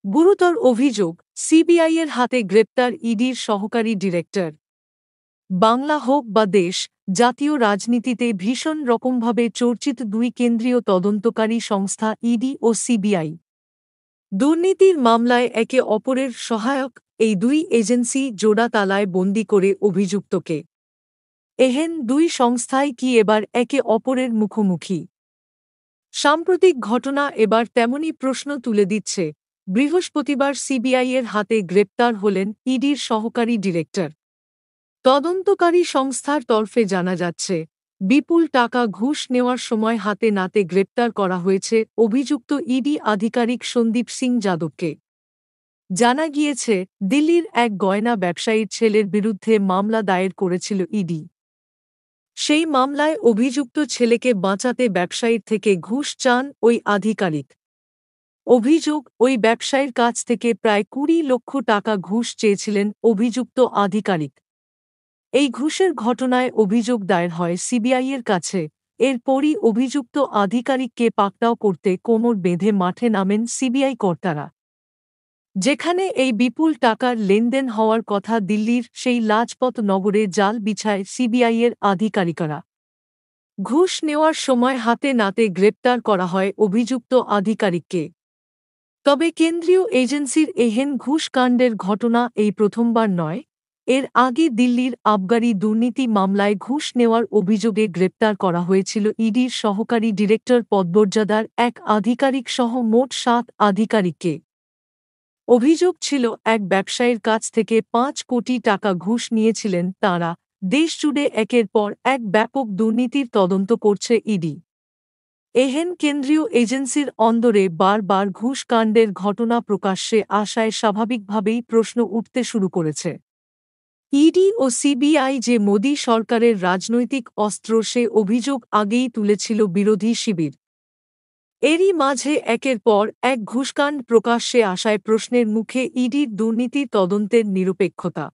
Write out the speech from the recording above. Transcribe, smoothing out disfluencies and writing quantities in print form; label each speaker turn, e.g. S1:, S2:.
S1: গুরুতর অভিযোগ, সিবিআইয়ের হাতে গ্রেপ্তার ইডির সহকারী ডিরেক্টর। বাংলা হোক বা দেশ, জাতীয় রাজনীতিতে ভীষণ রকমভাবে চর্চিত দুই কেন্দ্রীয় তদন্তকারী সংস্থা ইডি ও সিবিআই। দুর্নীতির মামলায় একে অপরের সহায়ক এই দুই এজেন্সি জোড়া তালায় বন্দী করে অভিযুক্তকে। এহেন দুই সংস্থাই কি এবার একে অপরের মুখোমুখি? সাম্প্রতিক ঘটনা এবার তেমনই প্রশ্ন তুলে দিচ্ছে। বৃহস্পতিবার সিবিআইয়ের হাতে গ্রেপ্তার হলেন ইডির সহকারী ডিরেক্টর। তদন্তকারী সংস্থার তরফে জানা যাচ্ছে, বিপুল টাকা ঘুষ নেওয়ার সময় হাতে নাতে গ্রেপ্তার করা হয়েছে অভিযুক্ত ইডি আধিকারিক সন্দীপ সিং যাদবকে। জানা গিয়েছে, দিল্লির এক গয়না ব্যবসায়ীর ছেলের বিরুদ্ধে মামলা দায়ের করেছিল ইডি। সেই মামলায় অভিযুক্ত ছেলেকে বাঁচাতে ব্যবসায়ীর থেকে ঘুষ চান ওই আধিকারিক। অভিযোগ, ওই ব্যবসায়ীর কাছ থেকে প্রায় ২০ লক্ষ টাকা ঘুষ চেয়েছিলেন অভিযুক্ত আধিকারিক। এই ঘুষের ঘটনায় অভিযোগ দায়ের হয় সিবিআইয়ের কাছে। এরপরই অভিযুক্ত আধিকারিককে পাকড়াও করতে কোমর বেঁধে মাঠে নামেন সিবিআই কর্তারা। যেখানে এই বিপুল টাকার লেনদেন হওয়ার কথা, দিল্লির সেই লাজপত নগরে জাল বিছায় সিবিআইয়ের আধিকারিকরা। ঘুষ নেওয়ার সময় হাতে নাতে গ্রেপ্তার করা হয় অভিযুক্ত আধিকারিককে। তবে কেন্দ্রীয় এজেন্সির এহেন ঘুষকাণ্ডের ঘটনা এই প্রথমবার নয়। এর আগে দিল্লির আবগারি দুর্নীতি মামলায় ঘুষ নেওয়ার অভিযোগে গ্রেপ্তার করা হয়েছিল ইডির সহকারী ডিরেক্টর পদমর্যাদার এক আধিকারিক সহ মোট ৭ আধিকারিককে। অভিযোগ ছিল, এক ব্যবসায়ীর কাছ থেকে ৫ কোটি টাকা ঘুষ নিয়েছিলেন তাঁরা। দেশজুড়ে একের পর এক ব্যাপক দুর্নীতির তদন্ত করছে ইডি। এহেন কেন্দ্রীয় এজেন্সির অন্দরে বারবার ঘুষকাণ্ডের ঘটনা প্রকাশ্যে আসায় স্বাভাবিকভাবেই প্রশ্ন উঠতে শুরু করেছে। ইডি ও সিবিআই যে মোদি সরকারের রাজনৈতিক অস্ত্র, সে অভিযোগ আগেই তুলেছিল বিরোধী শিবির। এরই মাঝে একের পর এক ঘুষকাণ্ড প্রকাশ্যে আসায় প্রশ্নের মুখে ইডির দুর্নীতি তদন্তের নিরপেক্ষতা।